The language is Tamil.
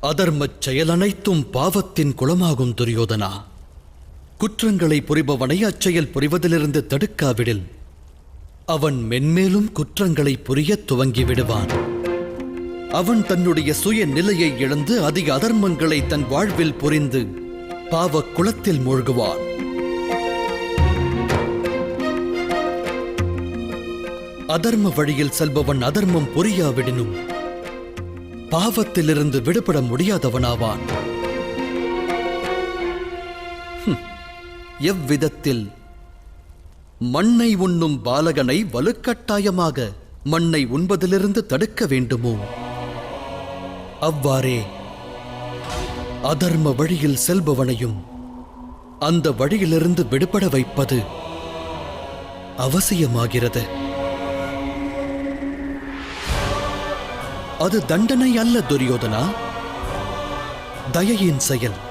அதர்மச் செயல் அனைத்தும் பாவத்தின் குலமாகும் துரியோதனா. குற்றங்களை புரிபவனை அச்செயல் புரிவதிலிருந்து தடுக்காவிடில் அவன் மென்மேலும் குற்றங்களை புரியத் துவங்கி விடுவான். அவன் தன்னுடைய சுய நிலையை இழந்து அதிக அதர்மங்களை தன் வாழ்வில் புரிந்து பாவக் குளத்தில் மூழ்குவான். அதர்ம வழியில் செல்பவன் அதர்மம் புரியாவிடனும் பாவத்திலிருந்து விடுபட முடியாதவனாவான். எவ்விதத்தில் மண்ணை உண்ணும் பாலகனை வலுக்கட்டாயமாக மண்ணை உண்பதிலிருந்து தடுக்க வேண்டுமோ அவ்வாறே அதர்ம வழியில் செல்பவனையும் அந்த வழியிலிருந்து விடுபட வைப்பது அவசியமாகிறது. அது தண்டனை அல்ல துரியோதனா, தயையின் செயல்.